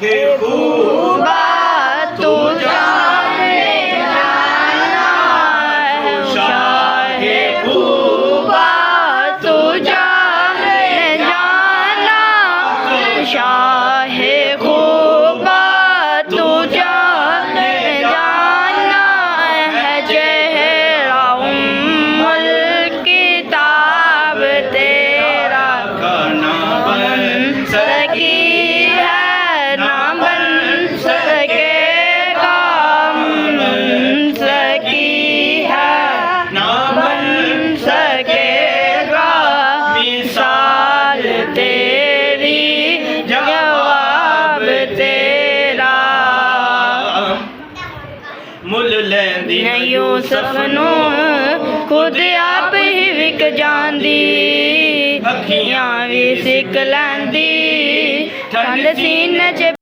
हे खूबा तू जाने जाना है शाहे खूबा तू जाने जाना शाहे खूबा तू जाने जाना है चेहरा उम्मुल किताब तेरा ना बन सकी है ना बन सकेगा बन सकी है ना बन सकेगा मिसाल तेरी जवाब तेरा मुल लैंदी न यूसुफ नू खुद आप ही विक जांदी अखियां भी सिक लैंदी ठंड सीने च